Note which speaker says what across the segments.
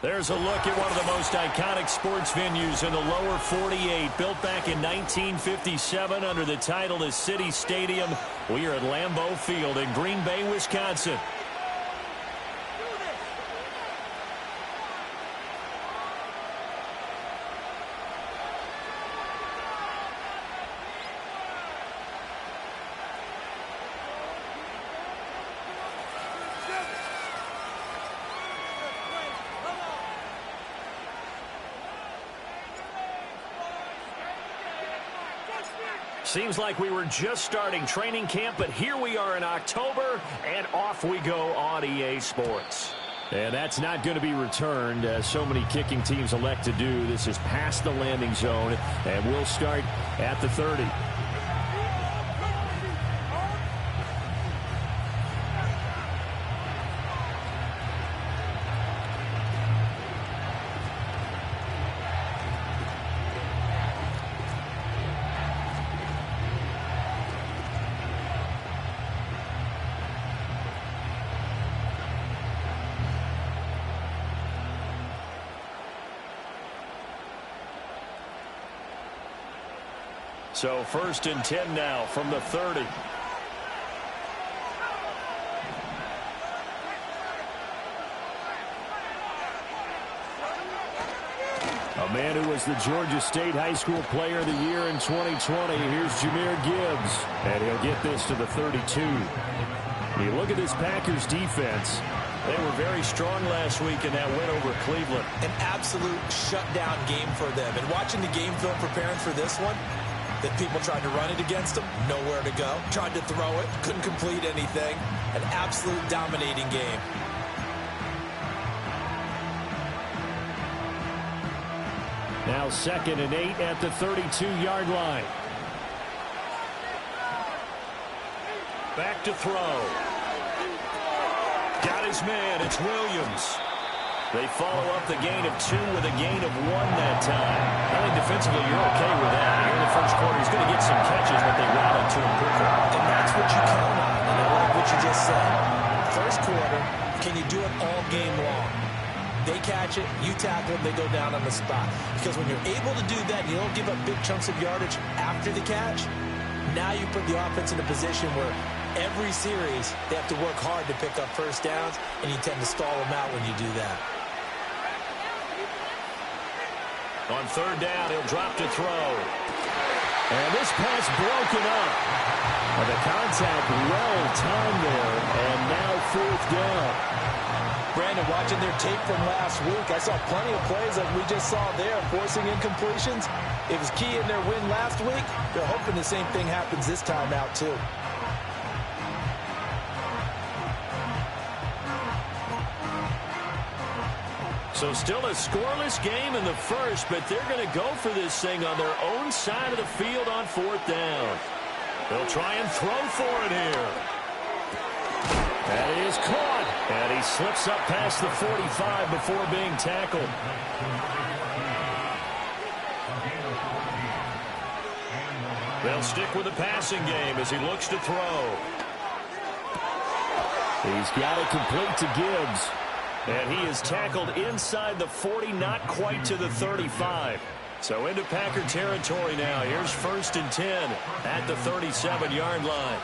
Speaker 1: There's a look at one of the most iconic sports venues in the lower 48, built back in 1957 under the title of City Stadium. We are at Lambeau Field in Green Bay, Wisconsin. Seems like we were just starting training camp, but here we are in October, and off we go on EA Sports. And that's not going to be returned, as so many kicking teams elect to do. This is past the landing zone, and we'll start at the 30. So 1st and 10 now from the 30. A man who was the Georgia State High School Player of the Year in 2020. Here's Jahmyr Gibbs, and he'll get this to the 32. You look at this Packers defense. They were very strong last week in that win over Cleveland.
Speaker 2: An absolute shutdown game for them. And watching the game film preparing for this one, that people tried to run it against them, nowhere to go. Tried to throw it, couldn't complete anything. An absolute dominating game.
Speaker 1: Now 2nd and 8 at the 32-yard line. Back to throw. Got his man. It's Williams. They follow up the gain of 2 with a gain of 1 that time. I think defensively you're okay with that. Here in the first quarter, he's going to get some catches, but they routed to him quickly.
Speaker 2: And that's what you count on. And I like what you just said. First quarter, can you do it all game long? They catch it, you tackle them, they go down on the spot. Because when you're able to do that, you don't give up big chunks of yardage after the catch. Now you put the offense in a position where every series they have to work hard to pick up first downs, and you tend to stall them out when you do that.
Speaker 1: On 3rd down, he'll drop to throw. And this pass broken up. And the contact well timed there, and now 4th down.
Speaker 2: Brandon, watching their tape from last week, I saw plenty of plays like we just saw there, forcing incompletions. It was key in their win last week. They're hoping the same thing happens this time out, too.
Speaker 1: So still a scoreless game in the first, but they're going to go for this thing on their own side of the field on 4th down. They'll try and throw for it here. That is caught, and he slips up past the 45 before being tackled. They'll stick with the passing game as he looks to throw. He's got it complete to Gibbs. And he is tackled inside the 40, not quite to the 35. So into Packer territory now. Here's 1st and 10 at the 37-yard line.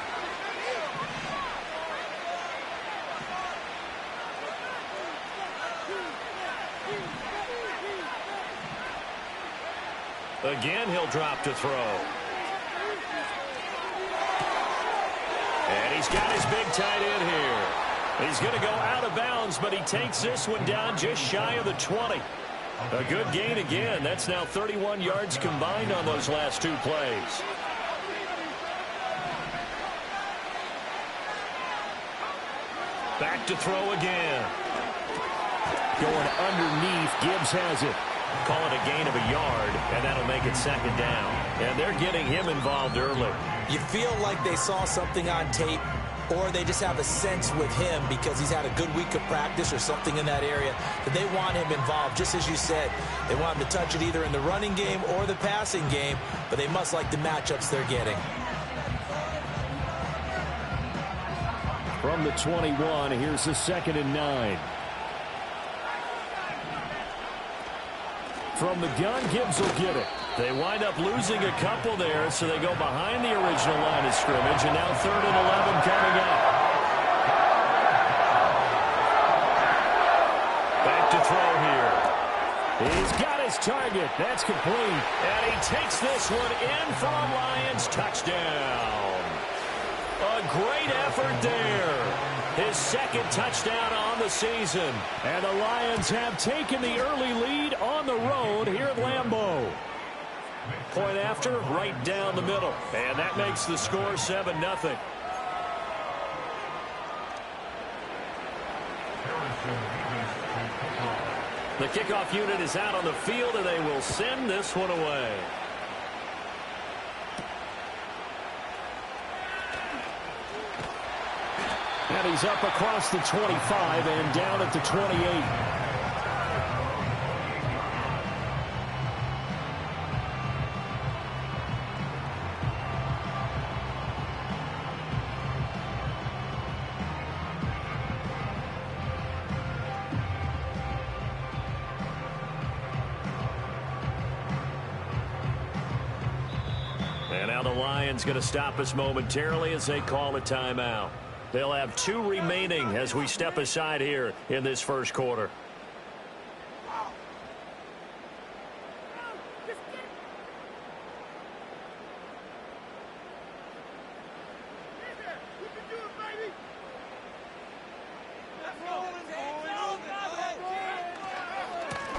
Speaker 1: Again, he'll drop to throw. And he's got his big tight end here. He's going to go out of bounds, but he takes this one down just shy of the 20. A good gain again. That's now 31 yards combined on those last 2 plays. Back to throw again. Going underneath. Gibbs has it. Call it a gain of a yard, and that'll make it 2nd down. And they're getting him involved early.
Speaker 2: You feel like they saw something on tape, or they just have a sense with him because he's had a good week of practice or something in that area that they want him involved. Just as you said, they want him to touch it either in the running game or the passing game, but they must like the matchups they're getting.
Speaker 1: From the 21, here's the 2nd and 9. From the gun, Gibbs will get it. They wind up losing a couple there, so they go behind the original line of scrimmage, and now 3rd and 11 coming up. Back to throw here. He's got his target. That's complete. And he takes this one in for a Lions touchdown. A great effort there. His 2nd touchdown on the season. And the Lions have taken the early lead on the road here at Lambeau. Point after, right down the middle. And that makes the score 7-0. The kickoff unit is out on the field, and they will send this one away. And he's up across the 25 and down at the 28. And now the Lions going to stop us momentarily as they call a timeout. They'll have 2 remaining as we step aside here in this first quarter.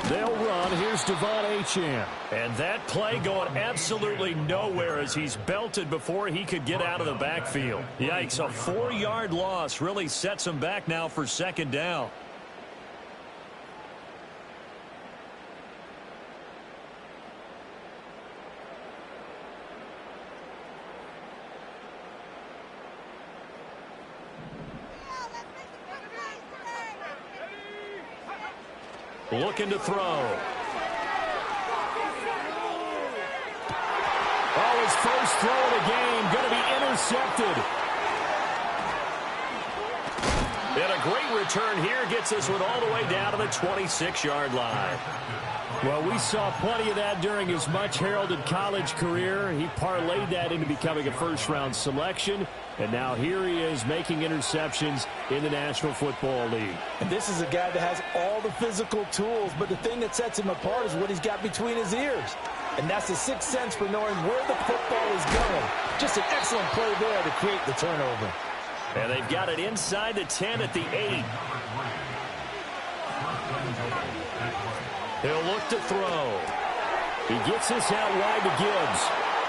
Speaker 1: They'll run. Here's Devon Achane. And that play going absolutely nowhere as he's belted before he could get out of the backfield. Yikes, a 4-yard loss really sets him back now for 2nd down. Looking to throw. Oh, his first throw of the game going to be intercepted. And a great return here gets this one all the way down to the 26-yard line. Well, we saw plenty of that during his much-heralded college career. He parlayed that into becoming a first-round selection. And now here he is making interceptions in the National Football League.
Speaker 2: And this is a guy that has all the physical tools, but the thing that sets him apart is what he's got between his ears. And that's the sixth sense for knowing where the football is going. Just an excellent play there to create the turnover.
Speaker 1: And they've got it inside the 10 at the 8. He'll look to throw. He gets this out wide to Gibbs.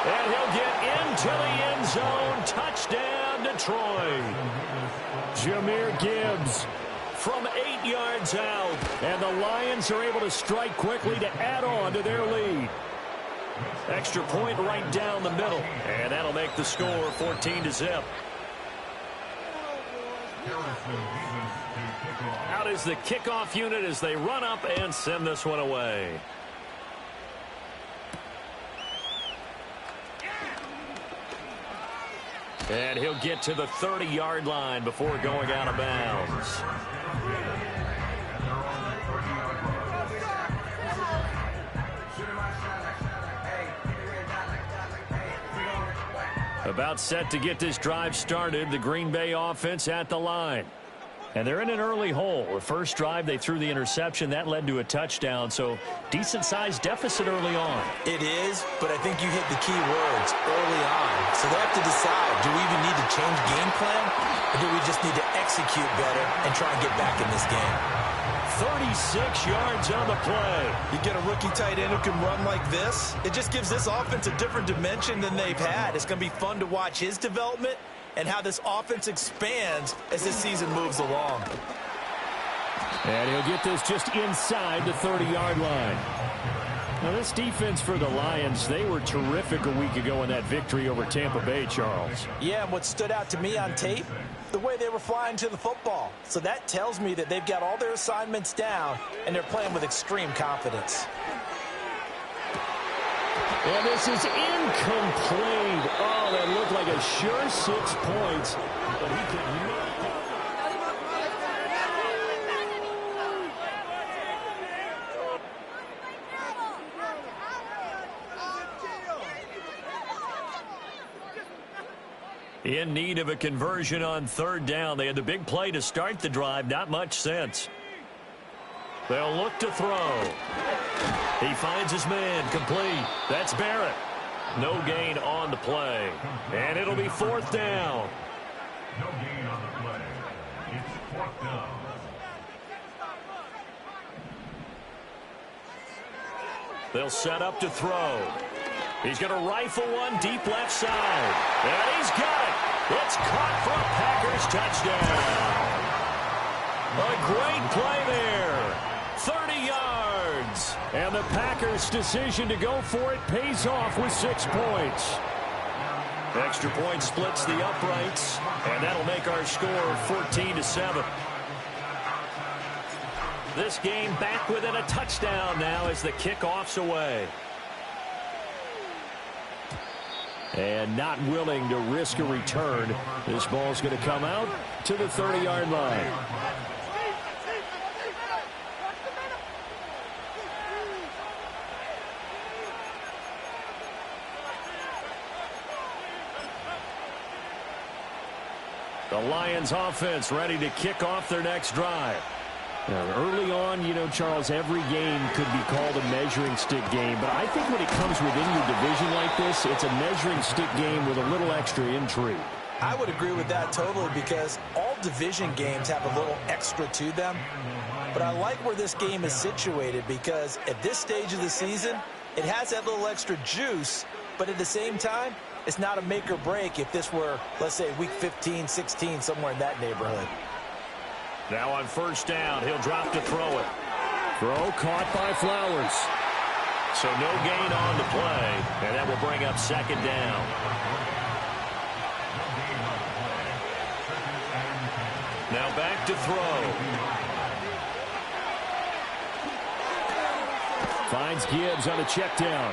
Speaker 1: And he'll get into the end zone. Touchdown, Detroit. Jahmyr Gibbs from 8 yards out. And the Lions are able to strike quickly to add on to their lead. Extra point right down the middle. And that'll make the score 14-0. Out is the kickoff unit as they run up and send this one away. And he'll get to the 30-yard line before going out of bounds. About set to get this drive started, the Green Bay offense at the line. And they're in an early hole. The first drive, they threw the interception. That led to a touchdown, so decent-sized deficit early on.
Speaker 2: It is, but I think you hit the key words early on. So they have to decide, do we even need to change game plan, or do we just need to execute better and try and get back in this game?
Speaker 1: 36 yards on the play.
Speaker 2: You get a rookie tight end who can run like this, it just gives this offense a different dimension than they've had. It's going to be fun to watch his development and how this offense expands as this season moves along.
Speaker 1: And he'll get this just inside the 30-yard line. Now, this defense for the Lions, they were terrific a week ago in that victory over Tampa Bay, Charles.
Speaker 2: Yeah, and what stood out to me on tape, the way they were flying to the football. So that tells me that they've got all their assignments down, and they're playing with extreme confidence.
Speaker 1: And this is incomplete. Oh, that looked like a sure 6 points. But he could not. In need of a conversion on third down. They had the big play to start the drive. Not much sense. They'll look to throw. He finds his man. Complete. That's Barrett. No gain on the play. And it'll be fourth down.
Speaker 3: No gain on the play. It's fourth down.
Speaker 1: They'll set up to throw. He's going to rifle one deep left side. And he's got it. It's caught for a Packers touchdown. A great play there. 30 yards. And the Packers' decision to go for it pays off with 6 points. Extra point splits the uprights. And that'll make our score 14-7. This game back within a touchdown now as the kickoff's away. And not willing to risk a return. This ball's going to come out to the 30-yard line. The Lions offense ready to kick off their next drive. Early on, you know, Charles, every game could be called a measuring stick game. But I think when it comes within your division like this, it's a measuring stick game with a little extra intrigue.
Speaker 2: I would agree with that totally because all division games have a little extra to them. But I like where this game is situated because at this stage of the season, it has that little extra juice. But at the same time, it's not a make or break if this were, let's say, week 15, 16, somewhere in that neighborhood.
Speaker 1: Now on first down, he'll drop to throw it. Throw caught by Flowers. So no gain on the play, and that will bring up second down. Now back to throw. Finds Gibbs on a check down.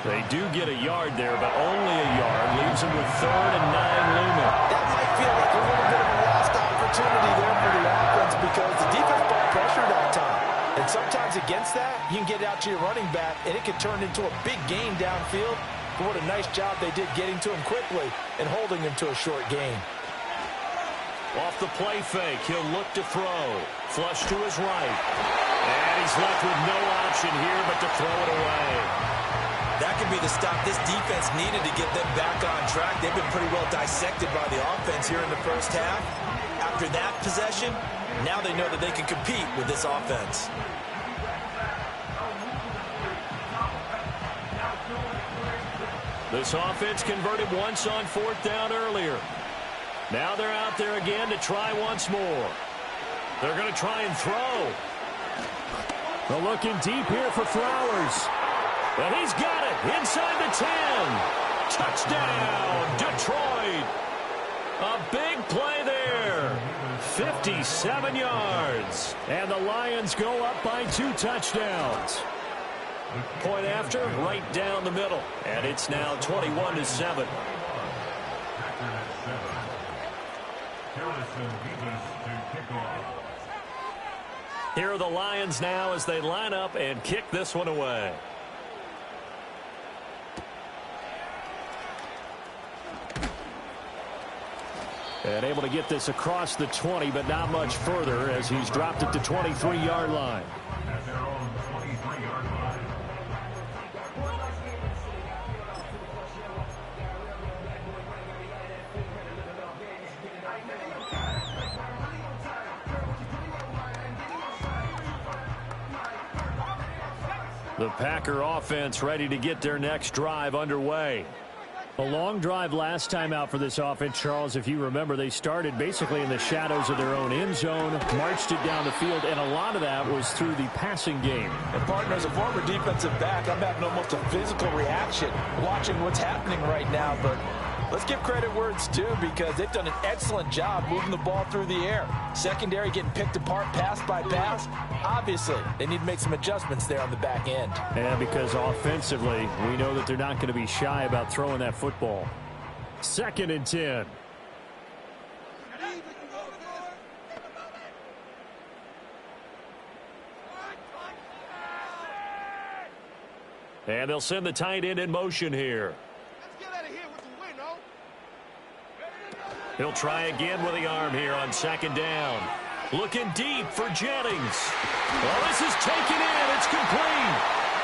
Speaker 1: They do get a yard there, but only a yard. Leaves him with 3rd and 9 looming.
Speaker 2: That might feel like a little bit of a lost opportunity there for the offense because the defense brought pressure that time. And sometimes against that, you can get out to your running back, and it can turn into a big gain downfield. But what a nice job they did getting to him quickly and holding him to a short gain.
Speaker 1: Off the play fake, he'll look to throw. Flush to his right. And he's left with no option here but to throw it away.
Speaker 2: That could be the stop this defense needed to get them back on track. They've been pretty well dissected by the offense here in the first half. After that possession, now they know that they can compete with this offense.
Speaker 1: This offense converted once on 4th down earlier. Now they're out there again to try once more. They're going to try and throw. They're looking deep here for Flowers. And he's got it inside the 10. Touchdown, Detroit. A big play there. 57 yards. And the Lions go up by 2 touchdowns. Point after, right down the middle. And it's now 21-7. Here are the Lions now as they line up and kick this one away. And able to get this across the 20, but not much further as he's dropped it to 23-yard line.
Speaker 3: At their own 23-yard line.
Speaker 1: The Packer offense ready to get their next drive underway. A long drive last time out for this offense, Charles. If you remember, they started basically in the shadows of their own end zone, marched it down the field, and a lot of that was through the passing game.
Speaker 2: And partner, as a former defensive back, I'm having almost a physical reaction watching what's happening right now. But let's give credit where it's due because they've done an excellent job moving the ball through the air. Secondary getting picked apart pass by pass. Obviously, they need to make some adjustments there on the back end.
Speaker 1: And because offensively, we know that they're not going to be shy about throwing that football. 2nd and 10. And they'll send the tight end in motion here.
Speaker 4: Let's get out of here with the win, no?
Speaker 1: He'll try again with the arm here on second down. Looking deep for Jennings. Well, this is taken in. It's complete.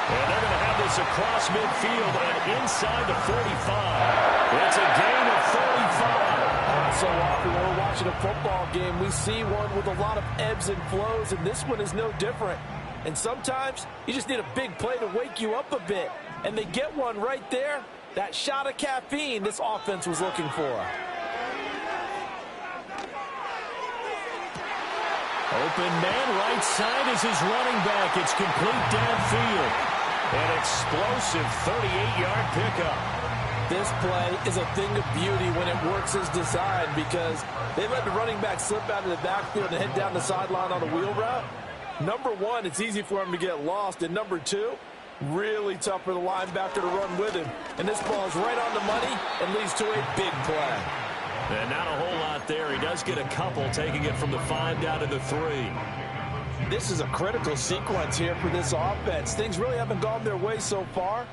Speaker 1: And they're going to have this across midfield and inside the 45. It's a gain of 35.
Speaker 2: So often when we're watching a football game, we see one with a lot of ebbs and flows, and this one is no different. And sometimes you just need a big play to wake you up a bit. And they get one right there. That shot of caffeine this offense was looking for.
Speaker 1: Open man right side is his running back. It's complete downfield. An explosive 38-yard pickup.
Speaker 2: This play is a thing of beauty when it works as designed because they let the running back slip out of the backfield and head down the sideline on a wheel route. Number one, it's easy for him to get lost. And number two, really tough for the linebacker to run with him. And this ball is right on the money and leads to a big play.
Speaker 1: And not a whole lot there. He does get a couple, taking it from the 5 down to the 3.
Speaker 2: This is a critical sequence here for this offense. Things really haven't gone their way so far.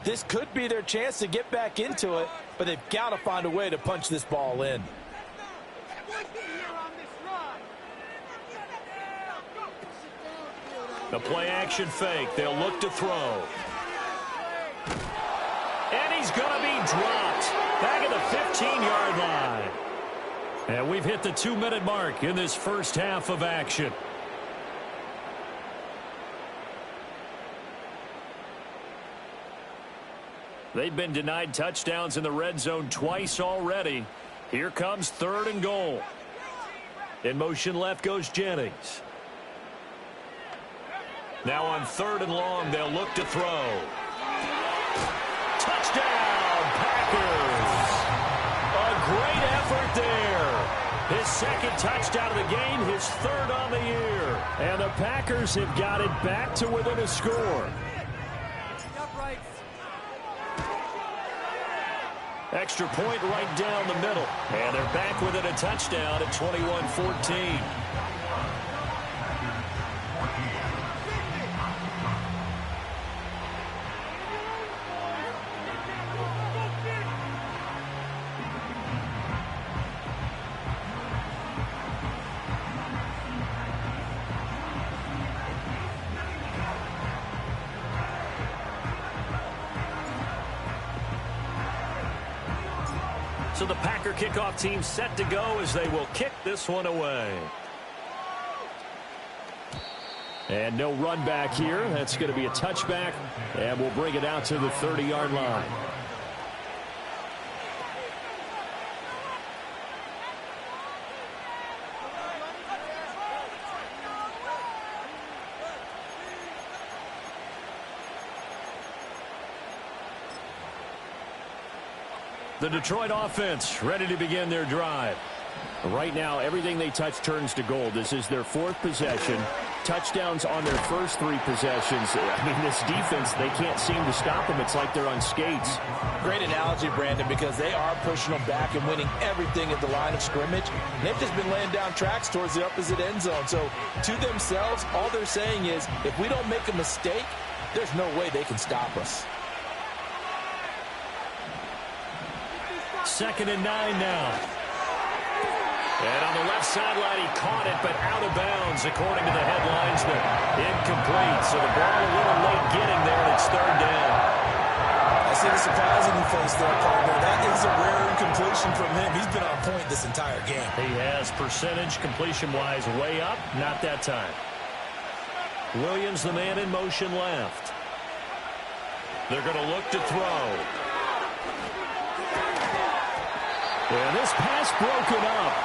Speaker 2: This could be their chance to get back into it, but they've got to find a way to punch this ball in.
Speaker 1: The play action fake. They'll look to throw. And he's going to be dropped. Back at the 15-yard line. And we've hit the 2-minute mark in this first half of action. They've been denied touchdowns in the red zone twice already. Here comes 3rd and goal. In motion left goes Jennings. Now on 3rd and long, they'll look to throw. Touchdown, Packers! A great effort there. His 2nd touchdown of the game, his 3rd on the year. And the Packers have got it back to within a score. Extra point right down the middle. And they're back within a touchdown at 21-14. So the Packer kickoff team set to go as they will kick this one away. And no run back here. That's going to be a touchback, and we'll bring it out to the 30-yard line. The Detroit offense ready to begin their drive. Right now, everything they touch turns to gold. This is their 4th possession. Touchdowns on their first 3 possessions. I mean, this defense, they can't seem to stop them. It's like they're on skates.
Speaker 2: Great analogy, Brandon, because they are pushing them back and winning everything at the line of scrimmage. They've just been laying down tracks towards the opposite end zone. So to themselves, all they're saying is, if we don't make a mistake, there's no way they can stop us.
Speaker 1: 2nd and 9 now. And on the left sideline, he caught it, but out of bounds, according to the headlinesman. Incomplete, so the ball a little late getting there, and it's 3rd down.
Speaker 2: I see the surprising face there, partner. That is a rare incompletion from him. He's been on point this entire game.
Speaker 1: He has percentage completion-wise way up, not that time. Williams, the man in motion left. They're going to look to throw. And this pass broken up.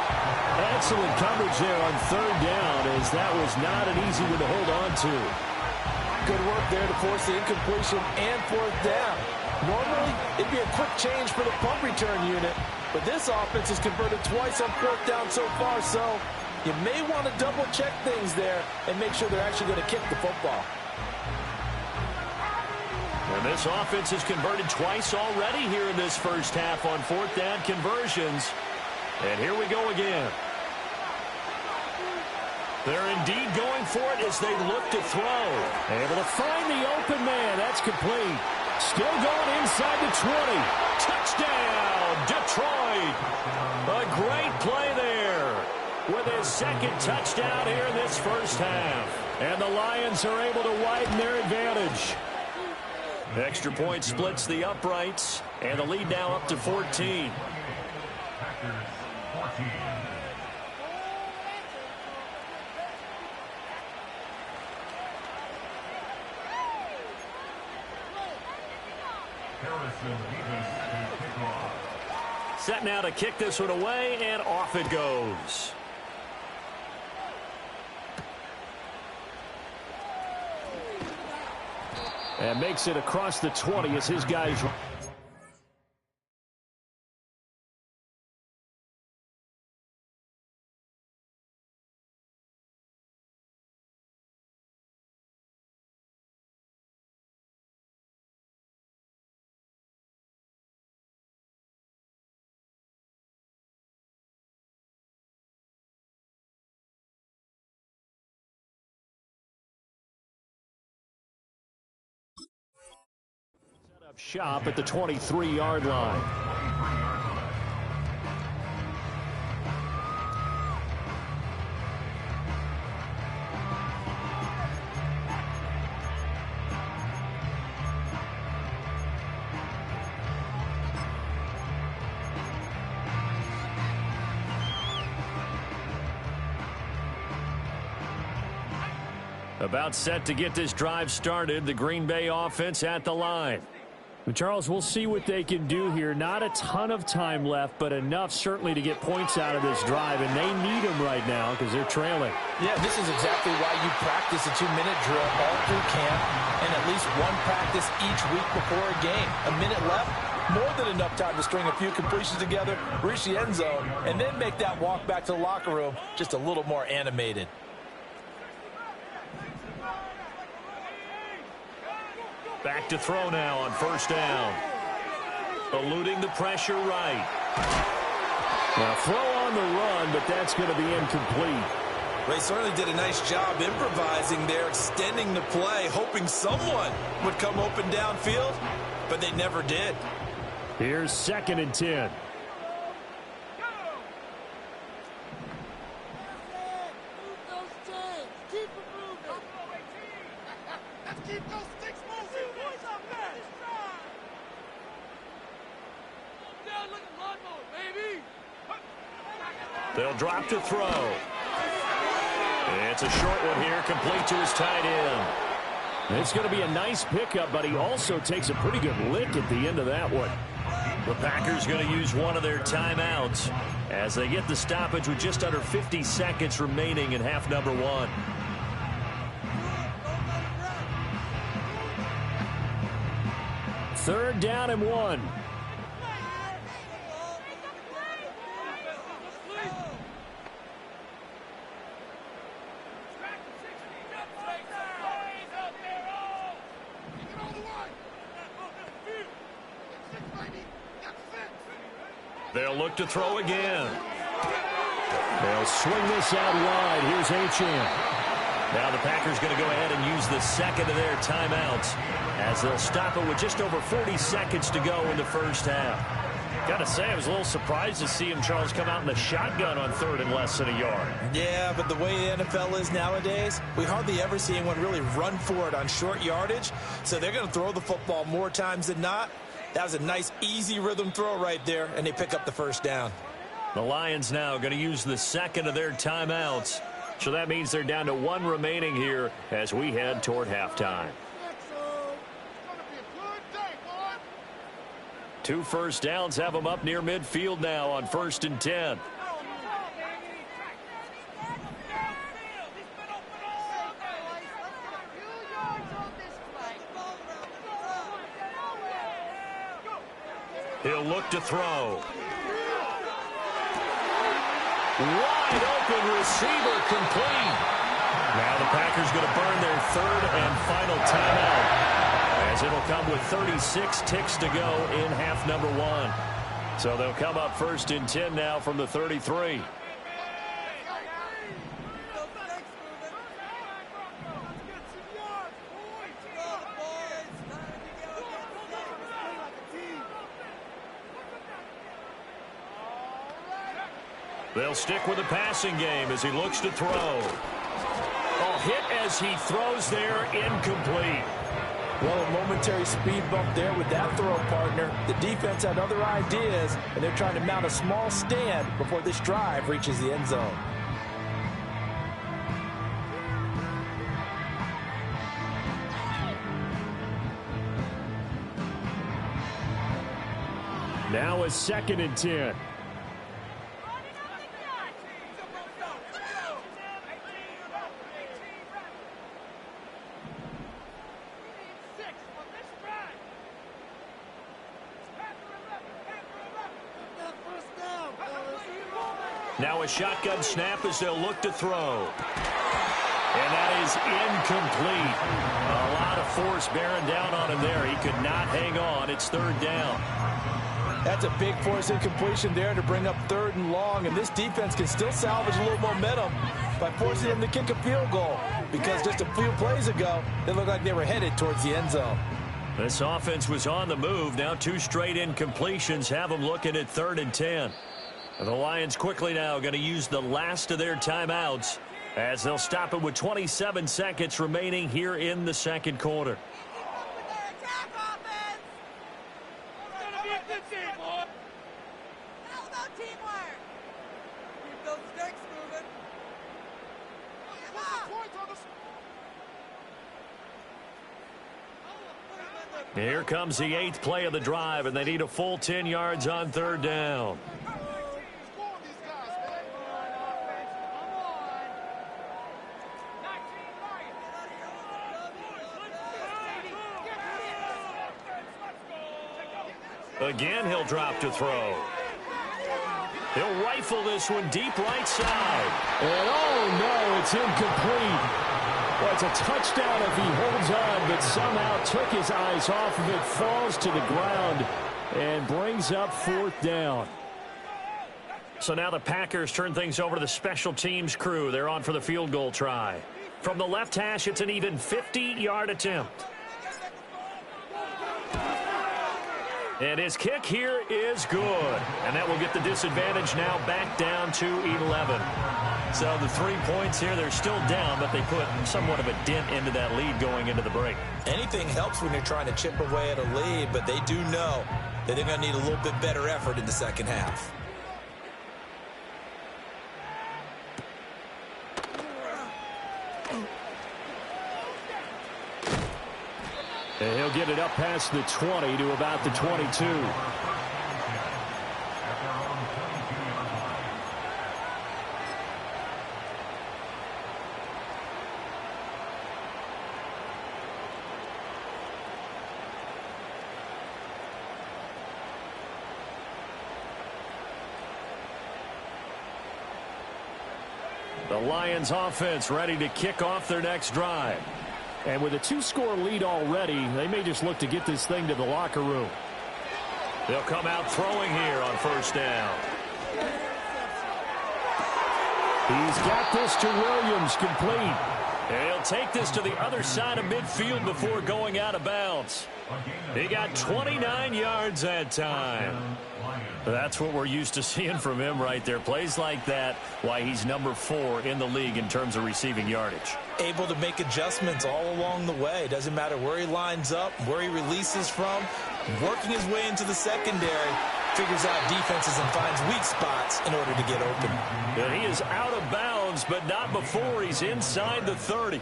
Speaker 1: Excellent coverage there on 3rd down, as that was not an easy one to hold on to.
Speaker 2: Good work there to force the incompletion and 4th down. Normally, it'd be a quick change for the punt return unit, but this offense has converted twice on 4th down so far, so you may want to double-check things there and make sure they're actually going to kick the football.
Speaker 1: And this offense has converted twice already here in this first half on 4th down conversions. And here we go again. They're indeed going for it as they look to throw. Able to find the open man. That's complete. Still going inside the 20. Touchdown, Detroit. A great play there with his second touchdown here in this first half. And the Lions are able to widen their advantage. Extra point splits the uprights, and the lead now up to 14.
Speaker 3: Packers 14. Harrison Davis to kick off.
Speaker 1: Set now to kick this one away, and off it goes. And makes it across the 20 as his guys. Shop at the 23-yard line. About set to get this drive started. The Green Bay offense at the line. Charles, we'll see what they can do here. Not a ton of time left, but enough certainly to get points out of this drive, and they need them right now because they're trailing.
Speaker 2: Yeah, this is exactly why you practice a 2-minute drill all through camp and at least one practice each week before a game. A minute left, more than enough time to string a few completions together, reach the end zone, and then make that walk back to the locker room just a little more animated.
Speaker 1: Back to throw now on first down. Eluding the pressure right. Now throw on the run, but that's going to be incomplete.
Speaker 2: They certainly did a nice job improvising there, extending the play, hoping someone would come open downfield, but they never did.
Speaker 1: Here's 2nd and 10. They'll drop to throw. It's a short one here, complete to his tight end. It's going to be a nice pickup, but he also takes a pretty good lick at the end of that one. The Packers going to use one of their timeouts as they get the stoppage with just under 50 seconds remaining in half number 1. Third down and 1. They'll look to throw again. They'll swing this out wide. Here's Achane. Now the Packers going to go ahead and use the second of their timeouts as they'll stop it with just over 40 seconds to go in the first half. Got to say, I was a little surprised to see him, Charles, come out in the shotgun on third and less than a yard. Yeah, but the way the NFL is nowadays, we hardly ever see anyone really run for it on short yardage. So they're going to throw the football more times than not. That was a nice, easy rhythm throw right there, and they pick up the first down. The Lions now going to use the second of their timeouts. So that means they're down to 1 remaining here as we head toward halftime. 2 first downs have them up near midfield now on 1st and 10. He'll look to throw. Wide open receiver complete. Now the Packers going to burn their 3rd and final timeout as it'll come with 36 ticks to go in half number 1. So they'll come up 1st and 10 now from the 33. They'll stick with the passing game as he looks to throw. Oh, hit as he throws there, incomplete.
Speaker 2: Well, a momentary speed bump there with that throw, partner. The defense had other ideas, and they're trying to mount a small stand before this drive reaches the end zone.
Speaker 1: Now a 2nd and 10. Now a shotgun snap as they'll look to throw. And that is incomplete. A lot of force bearing down on him there. He could not hang on. It's 3rd down.
Speaker 2: That's a big force incompletion there to bring up 3rd and long, and this defense can still salvage a little momentum by forcing them to kick a field goal, because just a few plays ago, they looked like they were headed towards the end zone.
Speaker 1: This offense was on the move. Now 2 straight incompletions have them looking at 3rd and 10. The Lions quickly now going to use the last of their timeouts as they'll stop it with 27 seconds remaining here in the 2nd quarter. Here comes the 8th play of the drive, and they need a full 10 yards on 3rd down. Again, he'll drop to throw. He'll rifle this one deep right side. And oh no, it's incomplete. Well, it's a touchdown if he holds on, but somehow took his eyes off of it, falls to the ground, and brings up 4th down. So now the Packers turn things over to the special teams crew. They're on for the field goal try. From the left hash, it's an even 50-yard attempt. And his kick here is good. And that will get the disadvantage now back down to 11. So the 3 points here, they're still down, but they put somewhat of a dent into that lead going into the break.
Speaker 2: Anything helps when you're trying to chip away at a lead, but they do know that they're going to need a little bit better effort in the 2nd half.
Speaker 1: And he'll get it up past the 20 to about the 22. The Lions offense ready to kick off their next drive. And with a 2-score lead already, they may just look to get this thing to the locker room. They'll come out throwing here on 1st down. He's got this to Williams, complete. And he'll take this to the other side of midfield before going out of bounds. He got 29 yards that time. That's what we're used to seeing from him right there. Plays like that, why he's number 4 in the league in terms of receiving yardage.
Speaker 2: Able to make adjustments all along the way. Doesn't matter where he lines up, where he releases from. Working his way into the secondary, figures out defenses and finds weak spots in order to get open.
Speaker 1: And he is out of bounds, but not before he's inside the 30.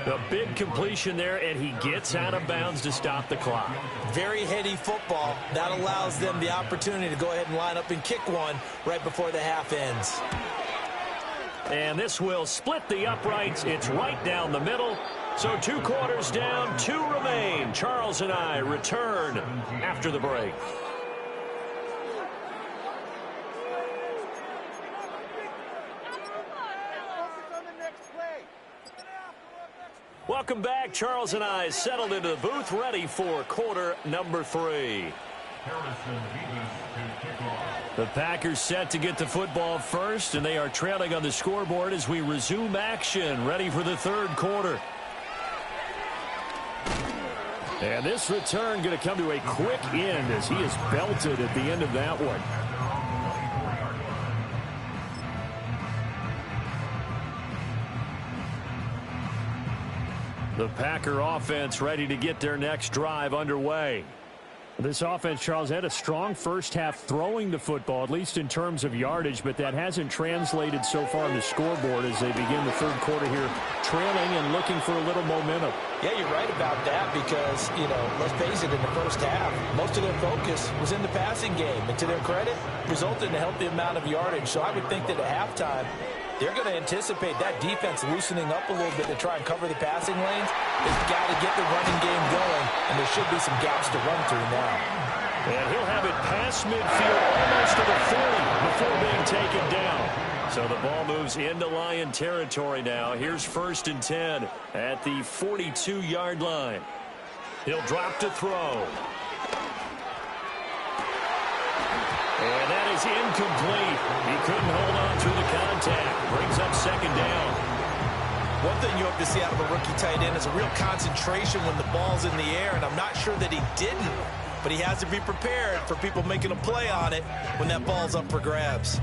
Speaker 1: A big completion there, and he gets out of bounds to stop the clock.
Speaker 2: Very heady football. That allows them the opportunity to go ahead and line up and kick one right before the half ends.
Speaker 1: And this will split the uprights. It's right down the middle. So 2 quarters down, 2 remain. Charles and I return after the break. Welcome back. Charles and I settled into the booth, ready for quarter number 3. The Packers set to get the football first, and they are trailing on the scoreboard as we resume action, ready for the 3rd quarter. And this return going to come to a quick end as he is belted at the end of that one. The Packer offense ready to get their next drive underway.
Speaker 4: This offense, Charles, had a strong first half throwing the football, at least in terms of yardage, but that hasn't translated so far on the scoreboard as they begin the third quarter here, trailing and looking for a little momentum.
Speaker 2: Yeah, you're right about that because, let's face it, in the first half, most of their focus was in the passing game. And to their credit, resulted in a healthy amount of yardage. So I would think that at halftime, they're going to anticipate that defense loosening up a little bit to try and cover the passing lanes. They've got to get the running game going, and there should be some gaps to run through now.
Speaker 1: And he'll have it past midfield almost to the 40 before being taken down. So the ball moves into Lion territory now. Here's 1st and 10 at the 42-yard line. He'll drop to throw. And that is incomplete. He couldn't hold on through the contact. Brings up 2nd down.
Speaker 2: One thing you hope to see out of a rookie tight end is a real concentration when the ball's in the air, and I'm not sure that he didn't, but he has to be prepared for people making a play on it when that ball's up for grabs.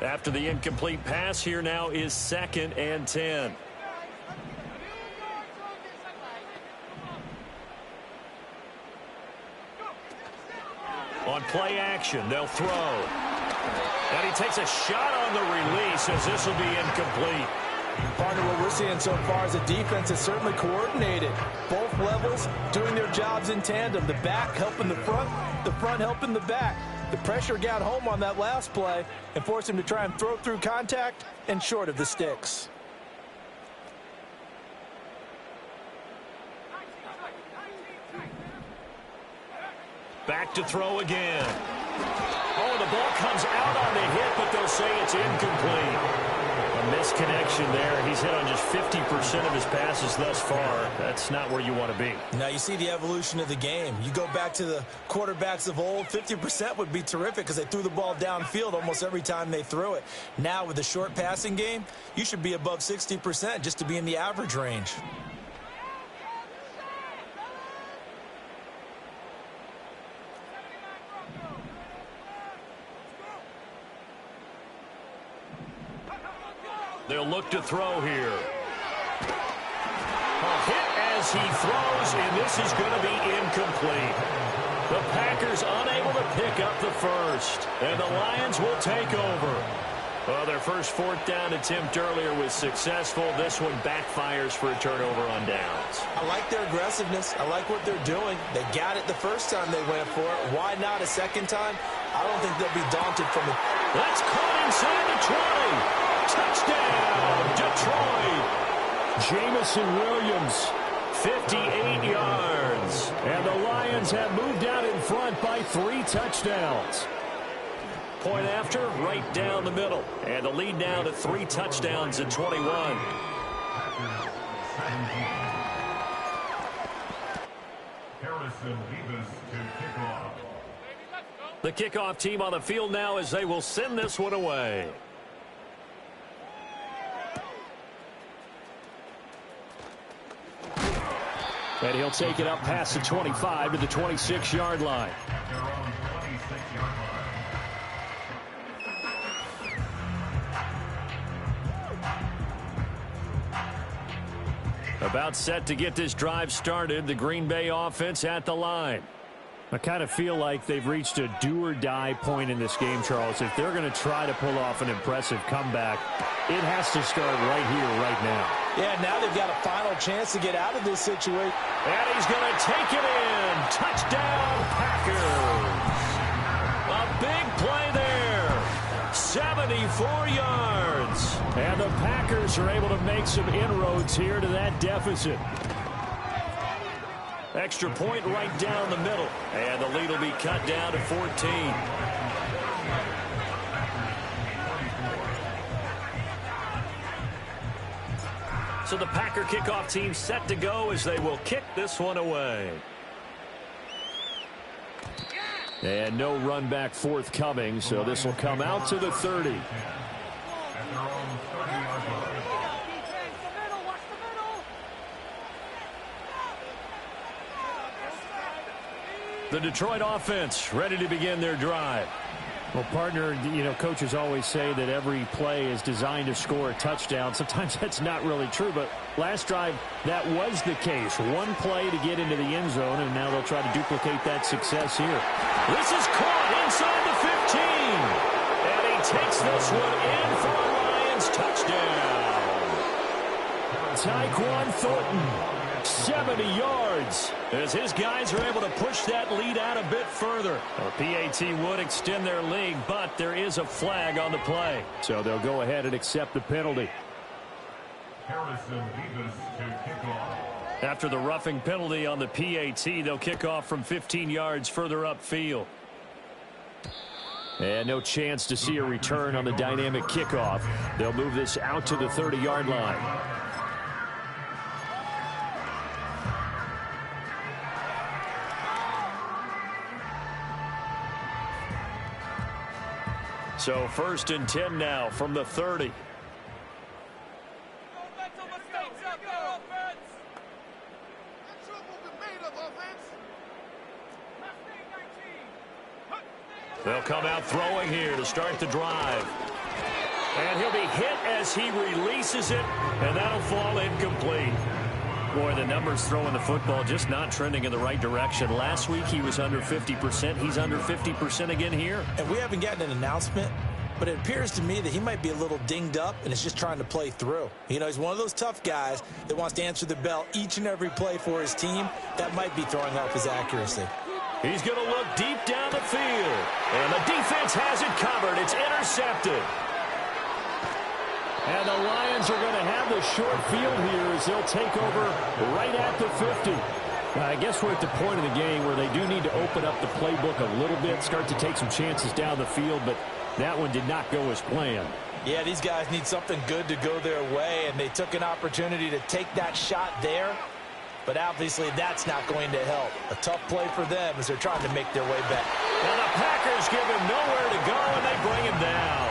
Speaker 1: After the incomplete pass, here now is 2nd and 10. On play action, they'll throw. And he takes a shot on the release as this will be incomplete.
Speaker 2: Partner, what we're seeing so far is the defense is certainly coordinated. Both levels doing their jobs in tandem. The back helping the front helping the back. The pressure got home on that last play and forced him to try and throw through contact and short of the sticks.
Speaker 1: Back to throw again. Oh, the ball comes out on the hit, but they'll say it's incomplete. A misconnection there. He's hit on just 50% of his passes thus far. That's not where you want to be.
Speaker 2: Now you see the evolution of the game. You go back to the quarterbacks of old, 50% would be terrific because they threw the ball downfield almost every time they threw it. Now with the short passing game, you should be above 60% just to be in the average range.
Speaker 1: They'll look to throw here. A hit as he throws, and this is going to be incomplete. The Packers unable to pick up the first, and the Lions will take over. Well, their first 4th down attempt earlier was successful. This one backfires for a turnover on downs.
Speaker 2: I like their aggressiveness. I like what they're doing. They got it the first time they went for it. Why not a second time? I don't think they'll be daunted from it.
Speaker 1: That's caught inside the 20. Touchdown, Detroit. Jamison Williams, 58 yards. And the Lions have moved out in front by 3 touchdowns. Point after, right down the middle. And the lead now to 3 touchdowns at 21.
Speaker 3: Harrison Davis to kick off.
Speaker 1: The kickoff team on the field now as they will send this one away.
Speaker 4: And he'll take it up past the 25 to the 26-yard line.
Speaker 3: Their own 26-yard line.
Speaker 1: About set to get this drive started. The Green Bay offense at the line.
Speaker 4: I kind of feel like they've reached a do-or-die point in this game, Charles. If they're going to try to pull off an impressive comeback, it has to start right here, right now.
Speaker 2: Yeah, now they've got a final chance to get out of this situation.
Speaker 1: And he's going to take it in. Touchdown, Packers. A big play there. 74 yards.
Speaker 4: And the Packers are able to make some inroads here to that deficit.
Speaker 1: Extra point right down the middle. And the lead will be cut down to 14. So the Packer kickoff team set to go as they will kick this one away. And no run back forthcoming, so this will come out to the 30.
Speaker 3: At their own 30-yard line.
Speaker 1: The Detroit offense ready to begin their drive.
Speaker 4: Well, partner, coaches always say that every play is designed to score a touchdown. Sometimes that's not really true, but last drive, that was the case. One play to get into the end zone, and now they'll try to duplicate that success here.
Speaker 1: This is caught inside the 15. And he takes this one in for a Lions touchdown.
Speaker 4: Tyquan Thornton. 70 yards
Speaker 1: as his guys are able to push that lead out a bit further. Well, PAT would extend their lead, but there is a flag on the play.
Speaker 4: So they'll go ahead and accept the penalty.
Speaker 3: Harrison Davis to kick off.
Speaker 1: After the roughing penalty on the PAT, they'll kick off from 15 yards further upfield.
Speaker 4: And no chance to see a return on the dynamic kickoff. They'll move this out to the 30-yard line.
Speaker 1: So 1st and 10 now from the 30. They'll come out throwing here to start the drive. And he'll be hit as he releases it, and that'll fall incomplete. Boy, the numbers throwing the football just not trending in the right direction. Last week he was under 50%. He's under 50% again here.
Speaker 2: And we haven't gotten an announcement, but it appears to me that he might be a little dinged up and is just trying to play through. He's one of those tough guys that wants to answer the bell each and every play for his team. That might be throwing off his accuracy.
Speaker 1: He's going to look deep down the field. And the defense has it covered. It's intercepted.
Speaker 4: And the Lions are going to have the short field here as they'll take over right at the 50. I guess we're at the point of the game where they do need to open up the playbook a little bit, start to take some chances down the field, but that one did not go as planned.
Speaker 2: Yeah, these guys need something good to go their way, and they took an opportunity to take that shot there, but obviously that's not going to help. A tough play for them as they're trying to make their way back.
Speaker 1: And the Packers give him nowhere to go, and they bring him down.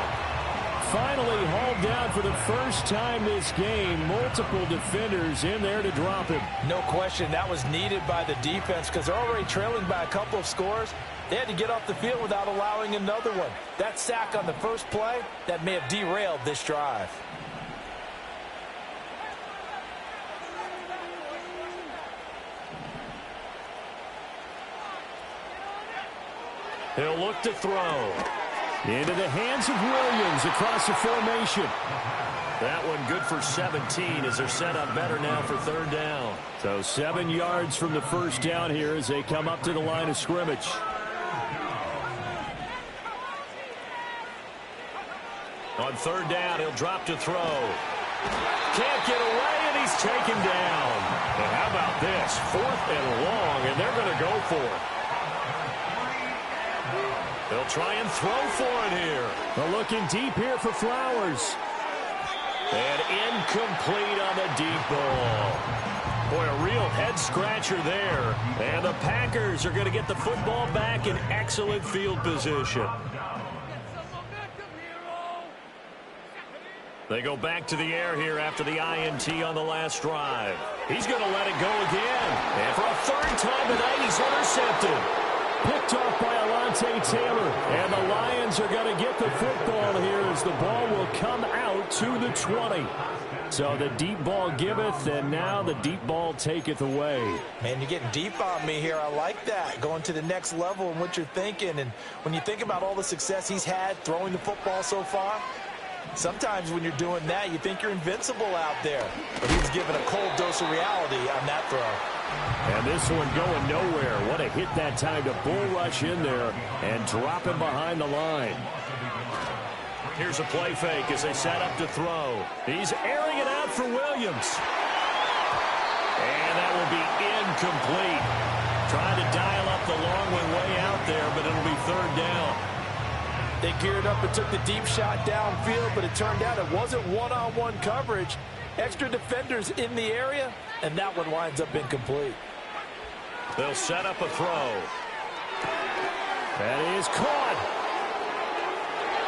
Speaker 4: Finally hauled down for the first time this game. Multiple defenders in there to drop him.
Speaker 2: No question, that was needed by the defense because they're already trailing by a couple of scores. They had to get off the field without allowing another one. That sack on the first play, that may have derailed this drive.
Speaker 1: He'll look to throw.
Speaker 4: Into the hands of Williams across the formation.
Speaker 1: That one good for 17 as they're set up better now for 3rd down.
Speaker 4: So 7 yards from the first down here as they come up to the line of scrimmage.
Speaker 1: On 3rd down, he'll drop to throw. Can't get away, and he's taken down. And how about this? 4th and long, and they're going to go for it. They'll try and throw for it here.
Speaker 4: They're looking deep here for Flowers.
Speaker 1: And incomplete on the deep ball. Boy, a real head-scratcher there. And the Packers are going to get the football back in excellent field position. They go back to the air here after the INT on the last drive. He's going to let it go again. And for a 3rd time tonight, he's intercepted.
Speaker 4: Picked off by Alontae Taylor. And the Lions are going to get the football here as the ball will come out to the 20. So the deep ball giveth, and now the deep ball taketh away.
Speaker 2: Man, you're getting deep on me here. I like that. Going to the next level in what you're thinking. And when you think about all the success he's had throwing the football so far, sometimes when you're doing that, you think you're invincible out there. But he was given a cold dose of reality on that throw.
Speaker 4: And this one going nowhere. What a hit that time to bull rush in there and drop him behind the line.
Speaker 1: Here's a play fake as they set up to throw. He's airing it out for Williams. And that will be incomplete. Trying to dial up the long one way out there, but it'll be 3rd down.
Speaker 2: They geared up and took the deep shot downfield, but it turned out it wasn't one-on-one coverage. Extra defenders in the area, and that one winds up incomplete.
Speaker 1: They'll set up a throw.
Speaker 4: That is caught.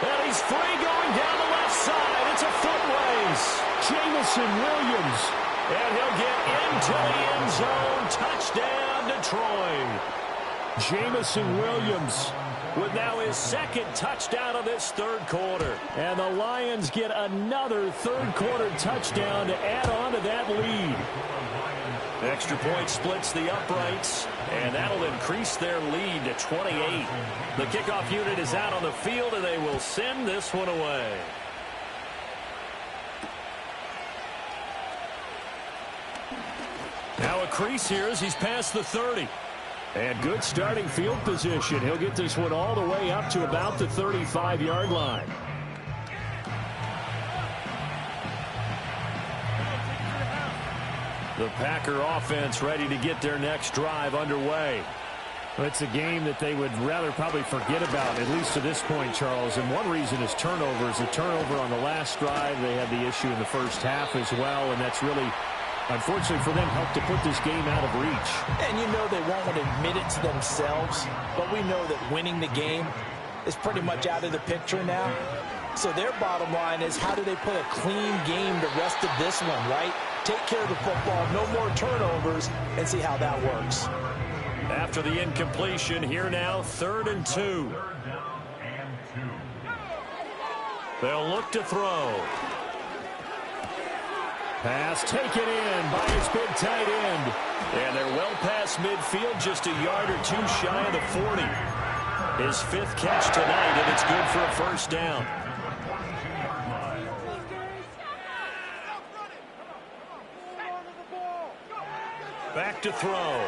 Speaker 1: And he's free going down the left side. It's a foot race.
Speaker 4: Jamison Williams.
Speaker 1: And he'll get into the end zone. Touchdown, Detroit.
Speaker 4: Jamison Williams
Speaker 1: with now his second touchdown of this third quarter.
Speaker 4: And the Lions get another third-quarter touchdown to add on to that lead.
Speaker 1: Extra point splits the uprights, and that'll increase their lead to 28. The kickoff unit is out on the field, and they will send this one away. Now a crease here as he's past the 30.
Speaker 4: And good starting field position. He'll get this one all the way up to about the 35-yard line.
Speaker 1: The Packer offense ready to get their next drive underway.
Speaker 4: Well, it's a game that they would rather probably forget about, at least to this point, Charles. And one reason is turnovers. A turnover on the last drive. They had the issue in the first half as well, and that's really, unfortunately for them, helped to put this game out of reach.
Speaker 2: And you know they won't want to admit it to themselves, but we know that winning the game is pretty much out of the picture now. So their bottom line is, how do they play a clean game the rest of this one, right? Take care of the football, no more turnovers, and see how that works.
Speaker 1: After the incompletion, here now, 3rd and 2. They'll look to throw.
Speaker 4: Pass taken in by his big tight end.
Speaker 1: And they're well past midfield, just a yard or two shy of the 40. His 5th catch tonight, and it's good for a first down. Back to throw.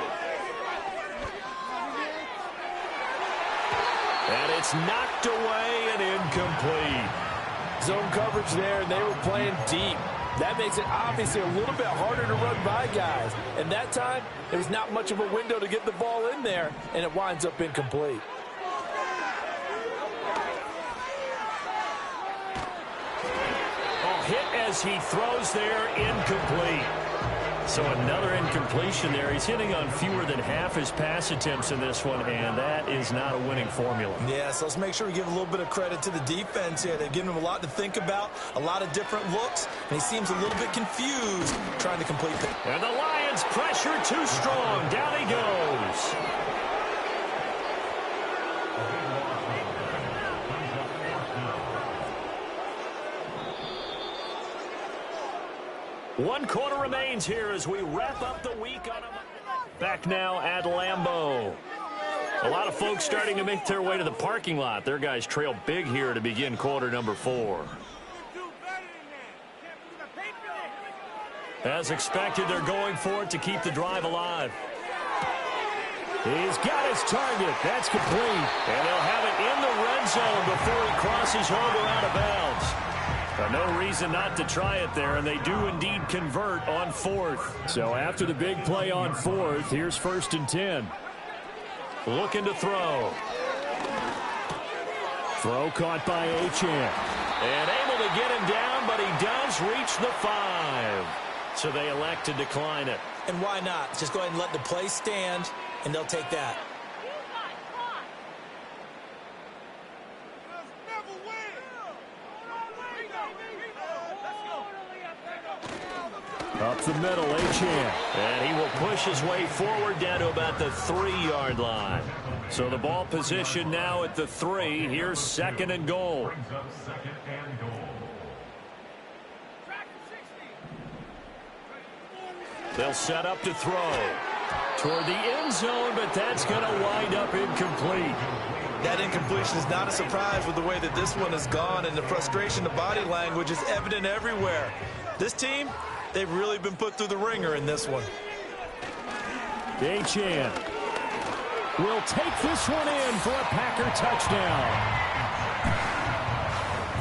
Speaker 1: And it's knocked away and incomplete.
Speaker 2: Zone coverage there, and they were playing deep. That makes it obviously a little bit harder to run by guys. And that time, there was not much of a window to get the ball in there, and it winds up incomplete.
Speaker 1: Hit as he throws there, incomplete. So another incompletion there. He's hitting on fewer than half his pass attempts in this one, and that is not a winning formula.
Speaker 2: Yeah, so let's make sure we give a little bit of credit to the defense here. They've given him a lot to think about, a lot of different looks, and he seems a little bit confused trying to complete the...
Speaker 1: And the Lions pressure too strong. Down he goes. One quarter remains here as we wrap up the week on a... Back now at Lambeau. A lot of folks starting to make their way to the parking lot. Their guys trail big here to begin quarter number 4. As expected, they're going for it to keep the drive alive.
Speaker 4: He's got his target. That's complete.
Speaker 1: And they'll have it in the red zone before he crosses over out of bounds. No reason not to try it there, and they do indeed convert on 4th.
Speaker 4: So after the big play on 4th, here's 1st and 10.
Speaker 1: Looking to throw.
Speaker 4: Throw caught by Achane.
Speaker 1: And able to get him down, but he does reach the 5. So they elect to decline it.
Speaker 2: And why not? Just go ahead and let the play stand, and they'll take that.
Speaker 4: Up the middle, Achane.
Speaker 1: And he will push his way forward down to about the 3-yard line. So the ball position now at the 3. Here's 2nd and goal. They'll set up to throw. Toward the end zone, but that's going to wind up incomplete.
Speaker 2: That incompletion is not a surprise with the way that this one has gone, and the frustration, the body language is evident everywhere. This team, they've really been put through the ringer in this one.
Speaker 4: Achane will take this one in for a Packer touchdown.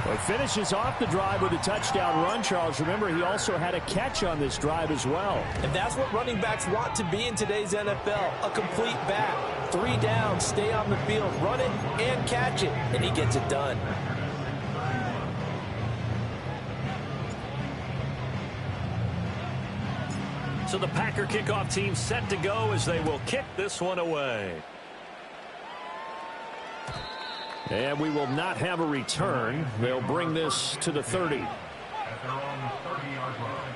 Speaker 4: Well, he finishes off the drive with a touchdown run, Charles. Remember, he also had a catch on this drive as well.
Speaker 2: And that's what running backs want to be in today's NFL, a complete back. 3 down, stay on the field, run it and catch it, and he gets it done.
Speaker 1: So the Packer kickoff team set to go as they will kick this one away.
Speaker 4: And we will not have a return. They'll bring this to the 30.
Speaker 3: At their own 30-yard line.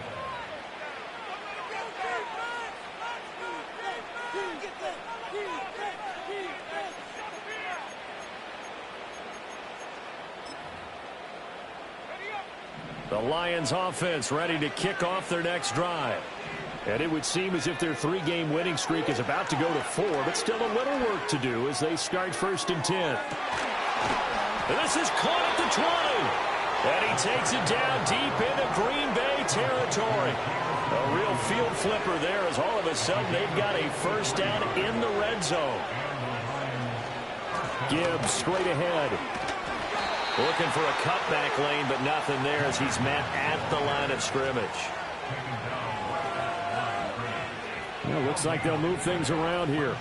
Speaker 1: The Lions offense ready to kick off their next drive.
Speaker 4: And it would seem as if their 3-game winning streak is about to go to 4, but still a little work to do as they start 1st and 10.
Speaker 1: And this is caught at the 20. And he takes it down deep into Green Bay territory. A real field flipper there as all of a sudden they've got a 1st down in the red zone.
Speaker 4: Gibbs straight ahead.
Speaker 1: Looking for a cutback lane, but nothing there as he's met at the line of scrimmage.
Speaker 4: Well, looks like they'll move things around here.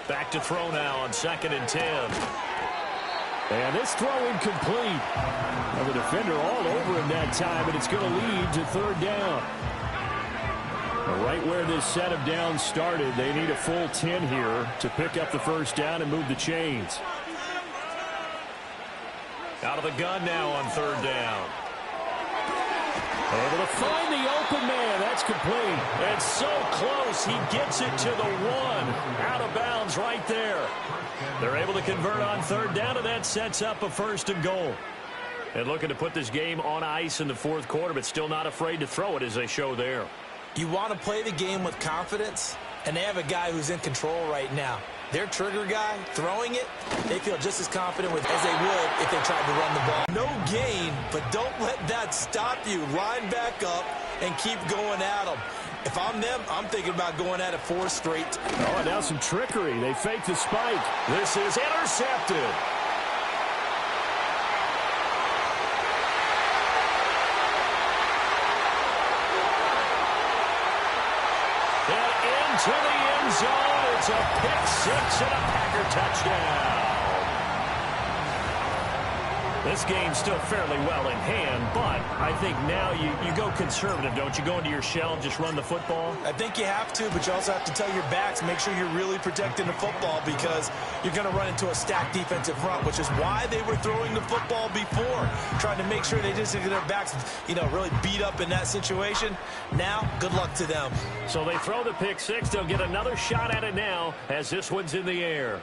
Speaker 1: Back to throw now on 2nd and 10.
Speaker 4: And this throw incomplete. Well, the defender all over him that time, and it's going to lead to 3rd down. Right where this set of downs started, they need a full 10 here to pick up the 1st down and move the chains.
Speaker 1: Out of the gun now on 3rd down.
Speaker 4: Able to find the open man. That's complete.
Speaker 1: And so close, he gets it to the 1. Out of bounds right there. They're able to convert on 3rd down, and that sets up a 1st and goal. And looking to put this game on ice in the 4th quarter, but still not afraid to throw it as they show there.
Speaker 2: You want to play the game with confidence, and they have a guy who's in control right now. Their trigger guy, throwing it, they feel just as confident with as they would if they tried to run the ball. No gain, but don't let that stop you. Line back up and keep going at them. If I'm them, I'm thinking about going at it 4 straight.
Speaker 4: Oh, and now some trickery. They fake the spike.
Speaker 1: This is intercepted. To the end zone. It's a pick-6 and a Packer touchdown. This game's still fairly well in hand, but I think now you go conservative, don't you? Go into your shell and just run the football?
Speaker 2: I think you have to, but you also have to tell your backs, make sure you're really protecting the football because you're going to run into a stacked defensive front, which is why they were throwing the football before, trying to make sure they just get their backs, really beat up in that situation. Now, good luck to them.
Speaker 1: So they throw the pick-6. They'll get another shot at it now as this one's in the air.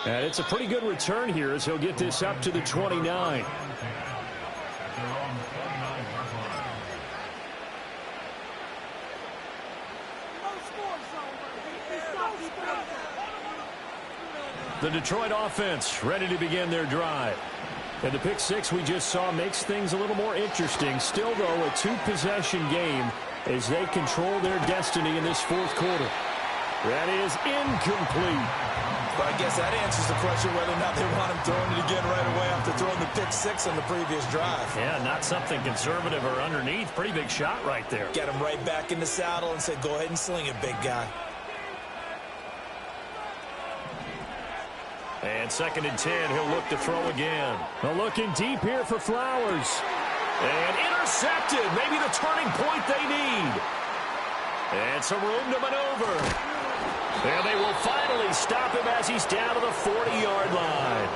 Speaker 4: And it's a pretty good return here as he'll get this up to the 29. The Detroit offense ready to begin their drive. And the pick-6 we just saw makes things a little more interesting. Still, though, a 2-possession game as they control their destiny in this 4th quarter. That is incomplete.
Speaker 2: But I guess that answers the question whether or not they want him throwing it again right away after throwing the pick-6 on the previous drive.
Speaker 1: Yeah, not something conservative or underneath. Pretty big shot right there.
Speaker 2: Get him right back in the saddle and say, go ahead and sling it, big guy.
Speaker 1: And 2nd and 10, he'll look to throw again.
Speaker 4: Well, looking deep here for Flowers.
Speaker 1: And intercepted. Maybe the turning point they need. And some room to maneuver. And they will finally stop him as he's down to the 40-yard line.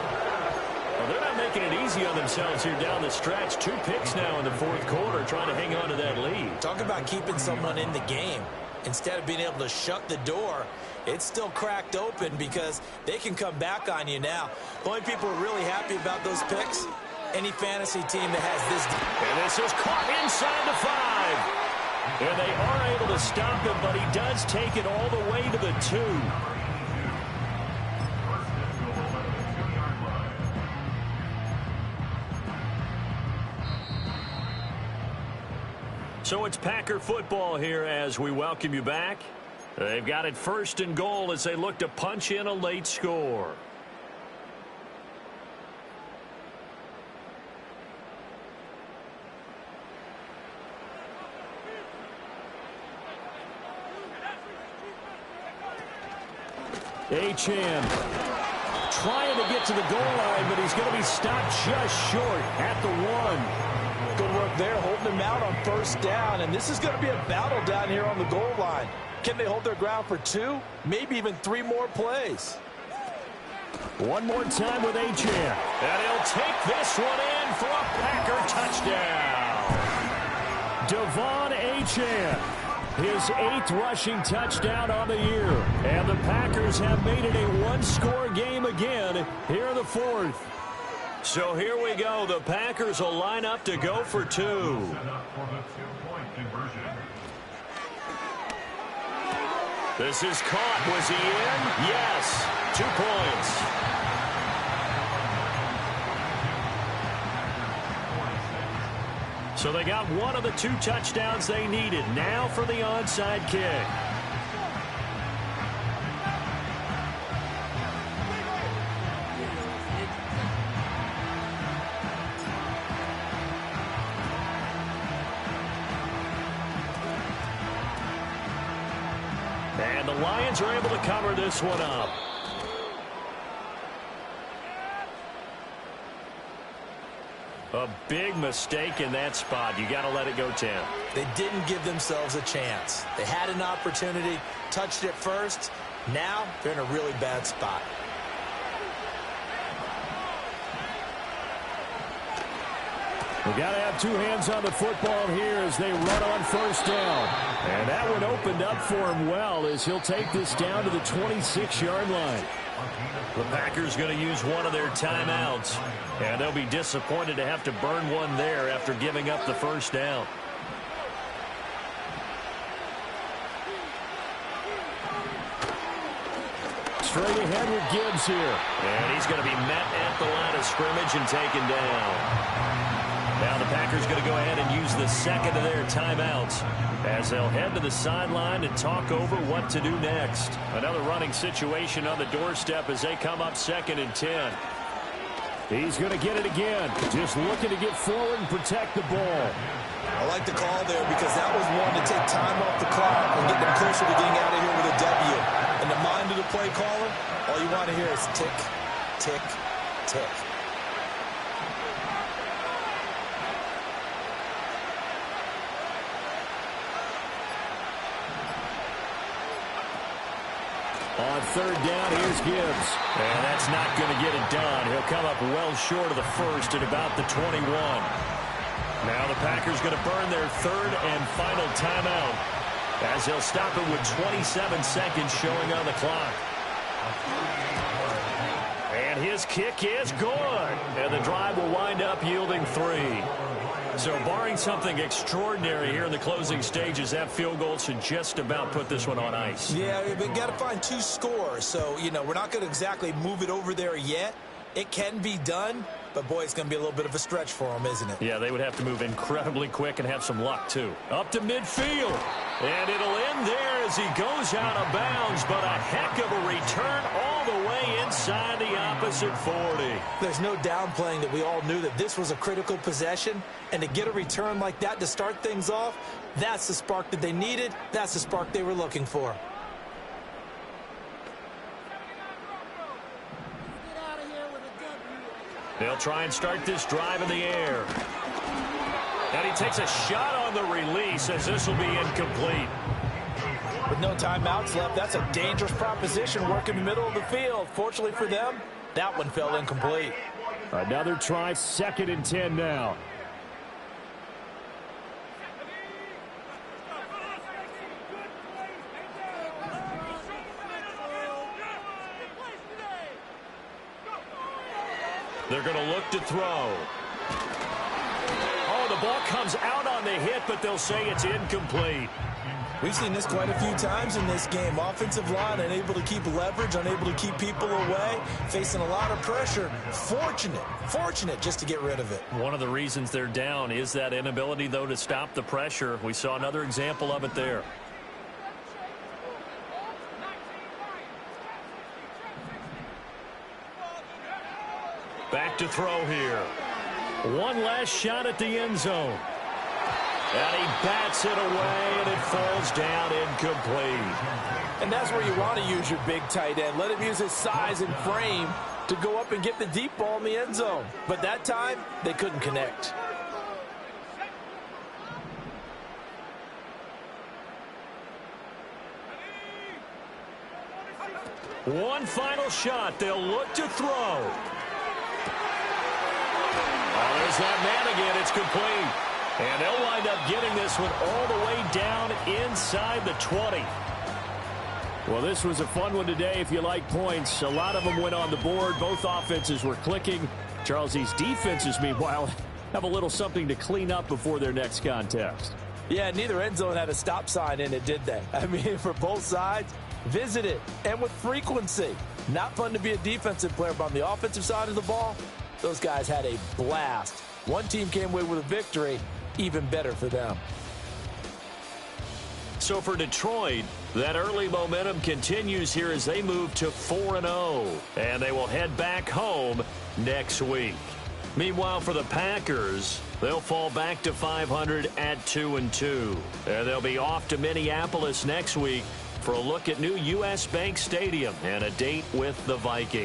Speaker 1: Well, they're not making it easy on themselves here down the stretch. 2 picks now in the 4th quarter, trying to hang on to that lead.
Speaker 2: Talk about keeping someone in the game. Instead of being able to shut the door, it's still cracked open because they can come back on you now. The only people who are really happy about those picks, any fantasy team that has this.
Speaker 1: And this is caught inside the 5. And they are able to stop him, but he does take it all the way to the 2. So it's Packer football here as we welcome you back. They've got it 1st and goal as they look to punch in a late score.
Speaker 4: Achane trying to get to the goal line, but he's going to be stopped just short at the 1.
Speaker 2: Good work there, holding him out on 1st down, and this is going to be a battle down here on the goal line. Can they hold their ground for 2, maybe even 3 more plays?
Speaker 4: One more time with Achane.
Speaker 1: And he'll take this one in for a Packer touchdown.
Speaker 4: Devon Achane. His 8th rushing touchdown on the year. And the Packers have made it a one-score game again here in the 4th.
Speaker 1: So here we go. The Packers will line up to go for 2.
Speaker 3: Set up for the two-point conversion.
Speaker 1: This is caught. Was he in? Yes. 2 points. So they got one of the 2 touchdowns they needed. Now for the onside kick. And the Lions are able to cover this one up. A big mistake in that spot. You got to let it go, Tim.
Speaker 2: They didn't give themselves a chance. They had an opportunity, touched it first. Now they're in a really bad spot.
Speaker 4: We got to have 2 hands on the football here as they run on first down. And that one opened up for him well as he'll take this down to the 26-yard line.
Speaker 1: The Packers going to use one of their timeouts. And they'll be disappointed to have to burn one there after giving up the first down.
Speaker 4: Straight ahead with Gibbs here.
Speaker 1: And he's going to be met at the line of scrimmage and taken down. Now the Packers going to go ahead and use the second of their timeouts as they'll head to the sideline and talk over what to do next. Another running situation on the doorstep as they come up 2nd and 10.
Speaker 4: He's going to get it again. Just looking to get forward and protect the ball.
Speaker 2: I like the call there because that was one to take time off the clock and get them closer to getting out of here with a W. In the mind of the play caller, all you want to hear is tick, tick, tick.
Speaker 4: On 3rd down, here's Gibbs.
Speaker 1: And that's not going to get it done. He'll come up well short of the first at about the 21. Now the Packers going to burn their 3rd and final timeout as they'll stop it with 27 seconds showing on the clock. And his kick is good. And the drive will wind up yielding 3. So barring something extraordinary here in the closing stages, that field goal should just about put this one on ice.
Speaker 2: Yeah, we've got to find 2 scores. So, you know, we're not going to exactly move it over there yet. It can be done, but, boy, it's going to be a little bit of a stretch for them, isn't it?
Speaker 1: Yeah, they would have to move incredibly quick and have some luck, too. Up to midfield. And it'll end there as he goes out of bounds, but a heck of a return all the way inside the opposite 40.
Speaker 2: There's no downplaying that we all knew that this was a critical possession, and to get a return like that to start things off, that's the spark that they needed. That's the spark they were looking for.
Speaker 1: They'll try and start this drive in the air. And he takes a shot on the release as this will be incomplete.
Speaker 2: With no timeouts left, that's a dangerous proposition working the middle of the field. Fortunately for them, that one fell incomplete.
Speaker 4: Another try, 2nd and 10 now.
Speaker 1: They're going to look to throw. Oh, the ball comes out on the hit, but they'll say it's incomplete.
Speaker 2: We've seen this quite a few times in this game. Offensive line unable to keep leverage, unable to keep people away, facing a lot of pressure. Fortunate just to get rid of it.
Speaker 1: One of the reasons they're down is that inability, though, to stop the pressure. We saw another example of it there. Back to throw here. One last shot at the end zone. And he bats it away, and it falls down incomplete.
Speaker 2: And that's where you want to use your big tight end. Let him use his size and frame to go up and get the deep ball in the end zone. But that time, they couldn't connect.
Speaker 1: One final shot. They'll look to throw. Oh, there's that man again. It's complete. And they'll wind up getting this one all the way down inside the 20.
Speaker 4: Well, this was a fun one today if you like points. A lot of them went on the board. Both offenses were clicking. Charles, these defenses, meanwhile, have a little something to clean up before their next contest.
Speaker 2: Yeah, neither end zone had a stop sign in it, did they? I mean, for both sides, visit it, and with frequency. Not fun to be a defensive player, but on the offensive side of the ball, those guys had a blast. One team came away with a victory, even better for them.
Speaker 1: So for Detroit, that early momentum continues here as they move to 4-0, and they will head back home next week. Meanwhile, for the Packers, they'll fall back to 500 at 2-2. And they'll be off to Minneapolis next week for a look at new U.S. Bank Stadium and a date with the Vikings.